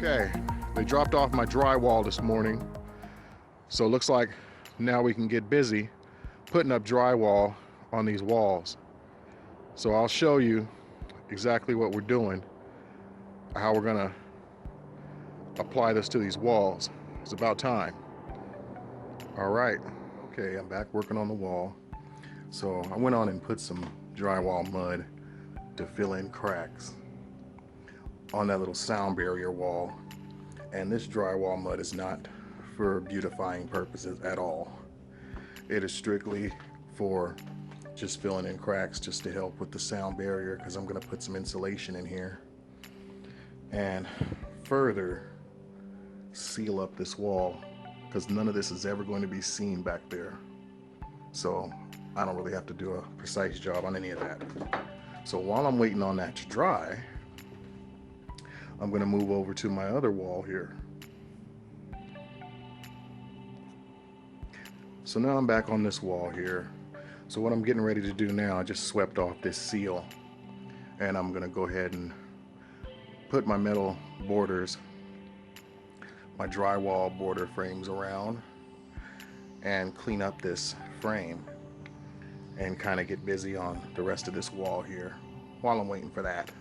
Okay, they dropped off my drywall this morning, so it looks like now we can get busy putting up drywall on these walls. So I'll show you exactly what we're doing, how we're gonna apply this to these walls. It's about time. All right, okay, I'm back working on the wall. So I went on and put some drywall mud to fill in cracks on that little sound barrier wall. And this drywall mud is not for beautifying purposes at all. It is strictly for just filling in cracks, just to help with the sound barrier, because I'm going to put some insulation in here and further seal up this wall, because none of this is ever going to be seen back there. So I don't really have to do a precise job on any of that. So while I'm waiting on that to dry, I'm going to move over to my other wall here. So now I'm back on this wall here. So what I'm getting ready to do now, I just swept off this seal, and I'm going to go ahead and put my metal borders, my drywall border frames around, and clean up this frame and kind of get busy on the rest of this wall here while I'm waiting for that.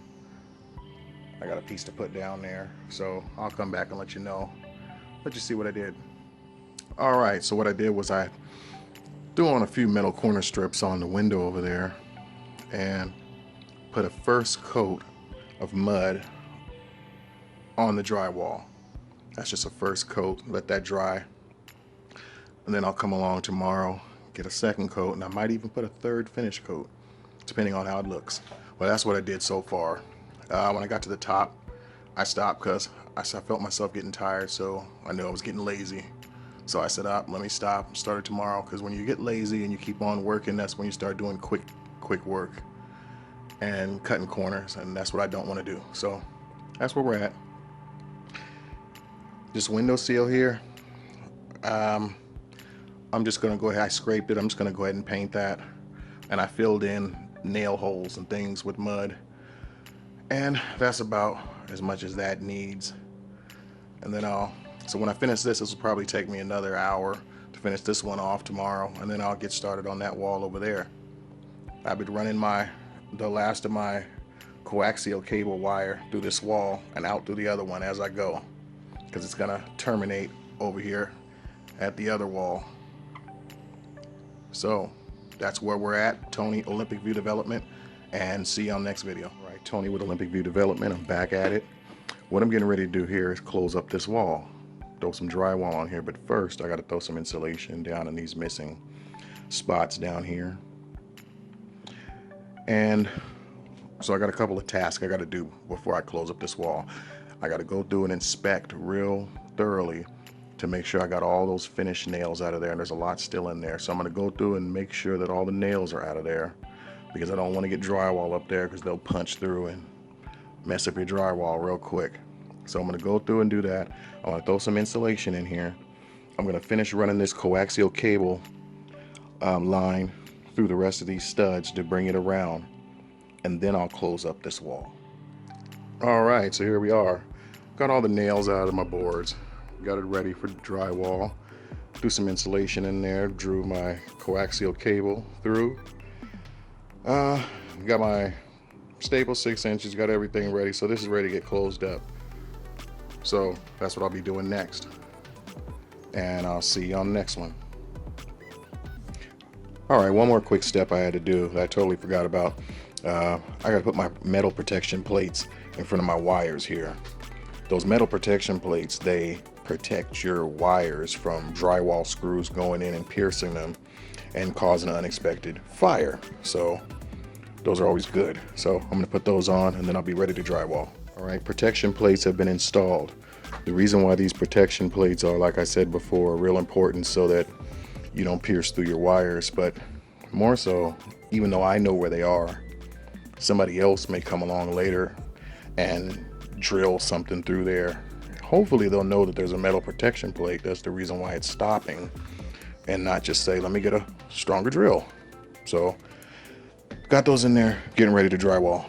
I got a piece to put down there, so I'll come back and let you know. Let you see what I did. All right, so what I did was I threw on a few metal corner strips on the window over there and put a first coat of mud on the drywall. That's just a first coat, let that dry. And then I'll come along tomorrow, get a second coat, and I might even put a third finish coat, depending on how it looks. Well, that's what I did so far. When I got to the top, I stopped because I felt myself getting tired, so I knew I was getting lazy. So I said, let me stop and start it tomorrow, because when you get lazy and you keep on working, that's when you start doing quick work and cutting corners, and that's what I don't want to do. So that's where we're at. This window seal here, I'm just going to go ahead, I scraped it, I'm just going to go ahead and paint that. And I filled in nail holes and things with mud. And that's about as much as that needs. And then so when I finish this will probably take me another hour to finish this one off tomorrow, and then I'll get started on that wall over there. I've been running the last of my coaxial cable wire through this wall and out through the other one as I go, because it's gonna terminate over here at the other wall. So that's where we're at. Tony, Olympic View Development, and see you on the next video. All right, Tony with Olympic View Development. I'm back at it. What I'm getting ready to do here is close up this wall, throw some drywall on here, but first I got to throw some insulation down in these missing spots down here. And so I got a couple of tasks I got to do before I close up this wall. I got to go through and inspect real thoroughly to make sure I got all those finished nails out of there, and there's a lot still in there. So I'm going to go through and make sure that all the nails are out of there, because I don't want to get drywall up there, because they'll punch through and mess up your drywall real quick. So I'm going to go through and do that. I want to throw some insulation in here. I'm going to finish running this coaxial cable line through the rest of these studs to bring it around, and then I'll close up this wall. All right, so here we are. Got all the nails out of my boards. Got it ready for drywall. Threw some insulation in there. Drew my coaxial cable through. Got my staple 6 inches, got everything ready, so this is ready to get closed up. So that's what I'll be doing next, and I'll see you on the next one. All right, one more quick step I had to do that I totally forgot about. I got to put my metal protection plates in front of my wires here. Those metal protection plates, they protect your wires from drywall screws going in and piercing them and causing an unexpected fire. So those are always good. So I'm going to put those on, and then I'll be ready to drywall. All right, protection plates have been installed. The reason why these protection plates are, like I said before, real important so that you don't pierce through your wires, but more so, even though I know where they are, somebody else may come along later and drill something through there. Hopefully they'll know that there's a metal protection plate. That's the reason why it's stopping, and not just say, let me get a stronger drill. So got those in there, getting ready to drywall.